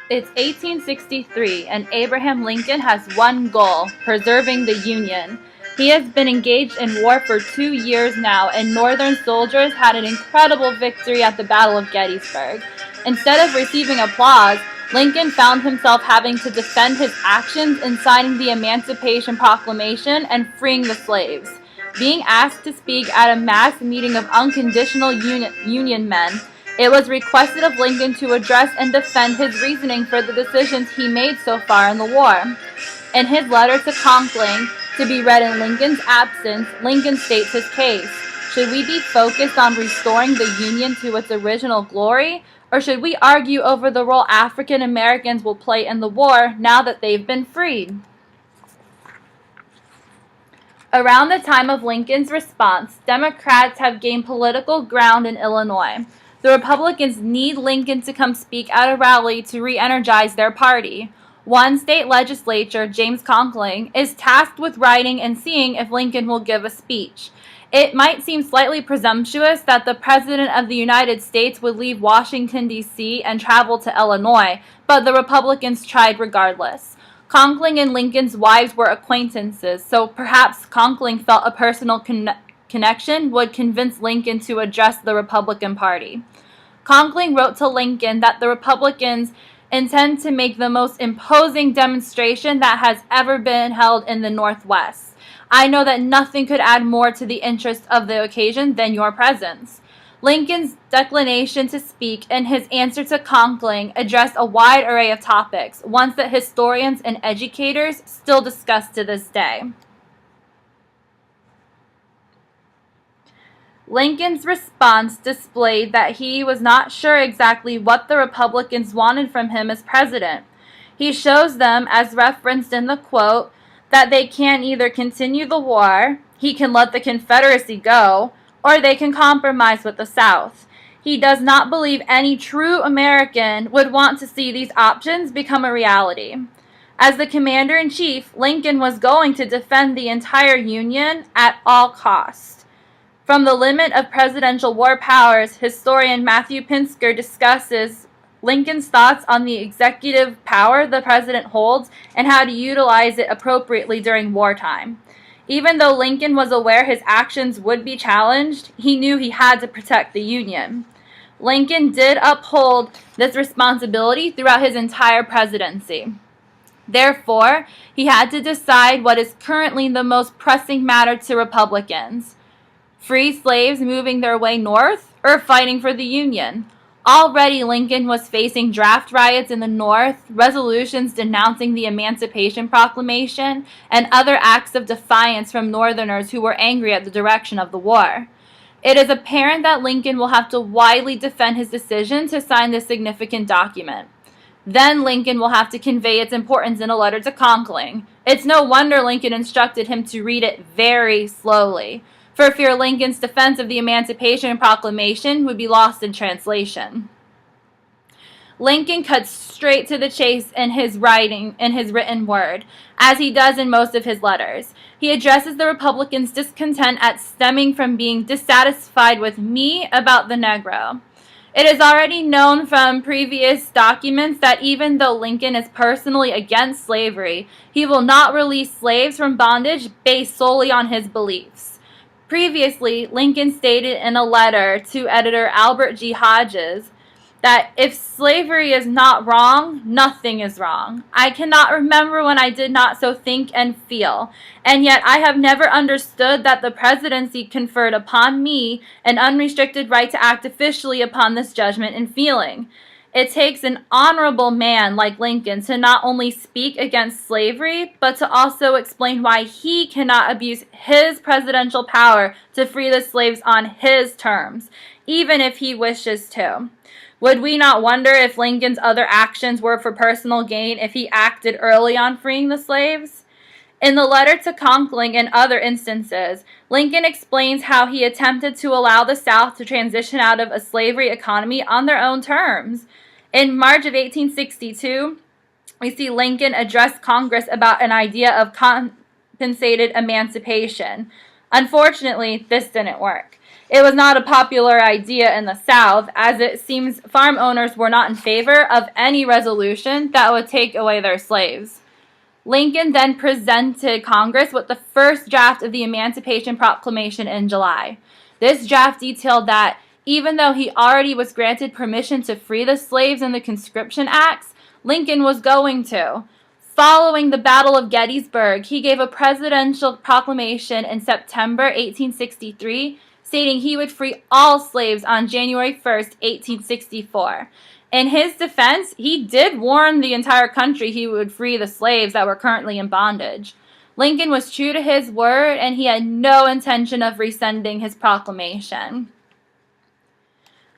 It's 1863, and Abraham Lincoln has one goal: preserving the Union. He has been engaged in war for 2 years now, and Northern soldiers had an incredible victory at the Battle of Gettysburg. Instead of receiving applause, Lincoln found himself having to defend his actions in signing the Emancipation Proclamation and freeing the slaves. Being asked to speak at a mass meeting of unconditional Union men, it was requested of Lincoln to address and defend his reasoning for the decisions he made so far in the war. In his letter to Conkling, to be read in Lincoln's absence, Lincoln states his case. Should we be focused on restoring the Union to its original glory, or should we argue over the role African Americans will play in the war now that they've been freed? Around the time of Lincoln's response, Democrats have gained political ground in Illinois. The Republicans need Lincoln to come speak at a rally to re-energize their party. One state legislature, James Conkling, is tasked with writing and seeing if Lincoln will give a speech. It might seem slightly presumptuous that the President of the United States would leave Washington, D.C. and travel to Illinois, but the Republicans tried regardless. Conkling and Lincoln's wives were acquaintances, so perhaps Conkling felt a personal connection would convince Lincoln to address the Republican Party. Conkling wrote to Lincoln that the Republicans intend to make the most imposing demonstration that has ever been held in the Northwest. I know that nothing could add more to the interest of the occasion than your presence. Lincoln's declination to speak and his answer to Conkling addressed a wide array of topics, ones that historians and educators still discuss to this day. Lincoln's response displayed that he was not sure exactly what the Republicans wanted from him as president. He shows them, as referenced in the quote, that they can either continue the war, he can let the Confederacy go, or they can compromise with the South. He does not believe any true American would want to see these options become a reality. As the commander-in-chief, Lincoln was going to defend the entire Union at all costs. From the limit of presidential war powers, historian Matthew Pinsker discusses Lincoln's thoughts on the executive power the president holds and how to utilize it appropriately during wartime. Even though Lincoln was aware his actions would be challenged, he knew he had to protect the Union. Lincoln did uphold this responsibility throughout his entire presidency. Therefore, he had to decide what is currently the most pressing matter to Republicans: free slaves moving their way north, or fighting for the Union. Already Lincoln was facing draft riots in the North, resolutions denouncing the Emancipation Proclamation, and other acts of defiance from Northerners who were angry at the direction of the war. It is apparent that Lincoln will have to widely defend his decision to sign this significant document. Then Lincoln will have to convey its importance in a letter to Conkling. It's no wonder Lincoln instructed him to read it very slowly, for fear Lincoln's defense of the Emancipation Proclamation would be lost in translation. Lincoln cuts straight to the chase in his written word, as he does in most of his letters. He addresses the Republicans' discontent at stemming from being dissatisfied with me about the Negro. It is already known from previous documents that even though Lincoln is personally against slavery, he will not release slaves from bondage based solely on his beliefs. Previously, Lincoln stated in a letter to editor Albert G. Hodges that if slavery is not wrong, nothing is wrong. I cannot remember when I did not so think and feel, and yet I have never understood that the presidency conferred upon me an unrestricted right to act officially upon this judgment and feeling. It takes an honorable man like Lincoln to not only speak against slavery, but to also explain why he cannot abuse his presidential power to free the slaves on his terms, even if he wishes to. Would we not wonder if Lincoln's other actions were for personal gain if he acted early on freeing the slaves? In the letter to Conkling and other instances, Lincoln explains how he attempted to allow the South to transition out of a slavery economy on their own terms. In March of 1862, we see Lincoln address Congress about an idea of compensated emancipation. Unfortunately, this didn't work. It was not a popular idea in the South, as it seems farm owners were not in favor of any resolution that would take away their slaves. Lincoln then presented Congress with the first draft of the Emancipation Proclamation in July. This draft detailed that even though he already was granted permission to free the slaves in the Conscription Acts, Lincoln was going to. Following the Battle of Gettysburg, he gave a presidential proclamation in September 1863 stating he would free all slaves on January 1st, 1864. In his defense, he did warn the entire country he would free the slaves that were currently in bondage. Lincoln was true to his word, and he had no intention of rescinding his proclamation.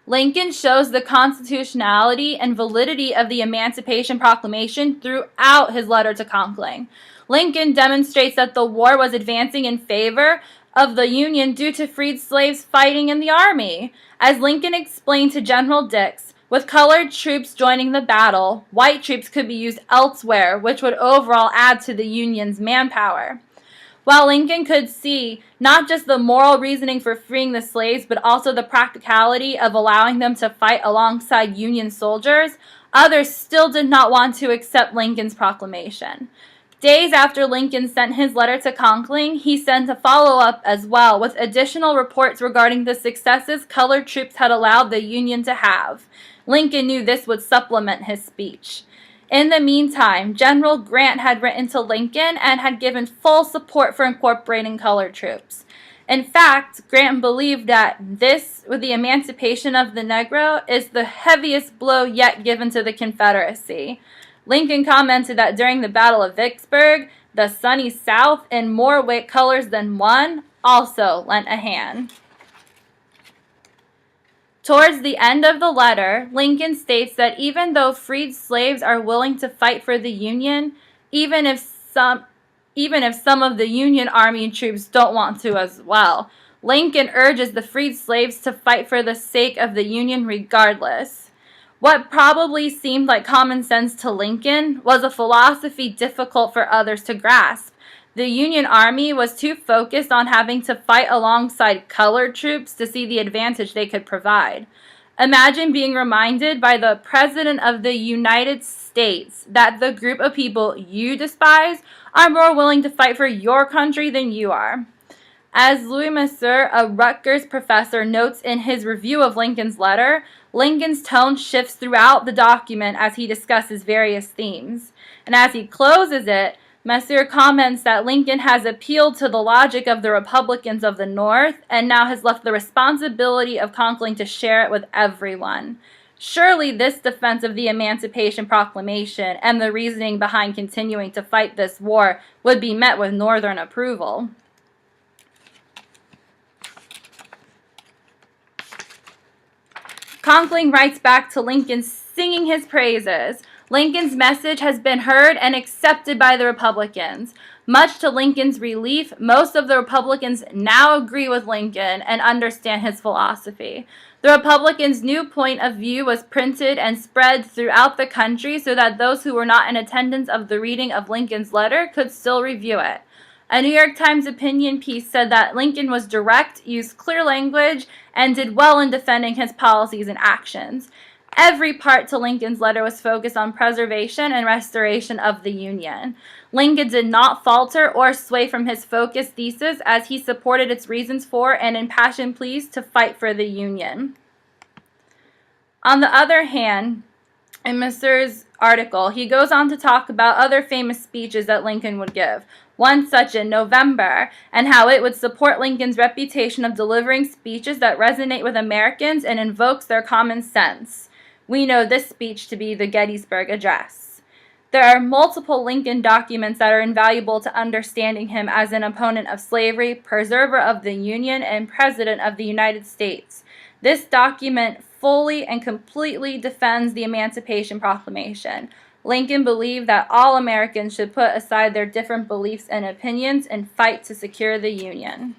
Lincoln shows the constitutionality and validity of the Emancipation Proclamation throughout his letter to Conkling. Lincoln demonstrates that the war was advancing in favor of the Union due to freed slaves fighting in the army. As Lincoln explained to General Dix, with colored troops joining the battle, white troops could be used elsewhere, which would overall add to the Union's manpower. While Lincoln could see not just the moral reasoning for freeing the slaves, but also the practicality of allowing them to fight alongside Union soldiers, others still did not want to accept Lincoln's proclamation. Days after Lincoln sent his letter to Conkling, he sent a follow-up as well, with additional reports regarding the successes colored troops had allowed the Union to have. Lincoln knew this would supplement his speech. In the meantime, General Grant had written to Lincoln and had given full support for incorporating colored troops. In fact, Grant believed that this, with the emancipation of the Negro, is the heaviest blow yet given to the Confederacy. Lincoln commented that during the Battle of Vicksburg, the sunny South, in more colors than one, also lent a hand. Towards the end of the letter, Lincoln states that even though freed slaves are willing to fight for the Union, even if some of the Union Army troops don't want to as well, Lincoln urges the freed slaves to fight for the sake of the Union regardless. What probably seemed like common sense to Lincoln was a philosophy difficult for others to grasp. The Union Army was too focused on having to fight alongside colored troops to see the advantage they could provide. Imagine being reminded by the President of the United States that the group of people you despise are more willing to fight for your country than you are. As Louis Messer, a Rutgers professor, notes in his review of Lincoln's letter, Lincoln's tone shifts throughout the document as he discusses various themes. And as he closes it, Messer comments that Lincoln has appealed to the logic of the Republicans of the North and now has left the responsibility of Conkling to share it with everyone. Surely this defense of the Emancipation Proclamation and the reasoning behind continuing to fight this war would be met with Northern approval. Conkling writes back to Lincoln singing his praises. Lincoln's message has been heard and accepted by the Republicans. Much to Lincoln's relief, most of the Republicans now agree with Lincoln and understand his philosophy. The Republicans' new point of view was printed and spread throughout the country so that those who were not in attendance of the reading of Lincoln's letter could still review it. A New York Times opinion piece said that Lincoln was direct, used clear language, and did well in defending his policies and actions. Every part to Lincoln's letter was focused on preservation and restoration of the Union. Lincoln did not falter or sway from his focused thesis as he supported its reasons for and impassioned pleas to fight for the Union. On the other hand, in Messer's article, he goes on to talk about other famous speeches that Lincoln would give, one such in November, and how it would support Lincoln's reputation of delivering speeches that resonate with Americans and invokes their common sense. We know this speech to be the Gettysburg Address. There are multiple Lincoln documents that are invaluable to understanding him as an opponent of slavery, preserver of the Union, and President of the United States. This document fully and completely defends the Emancipation Proclamation. Lincoln believed that all Americans should put aside their different beliefs and opinions and fight to secure the Union.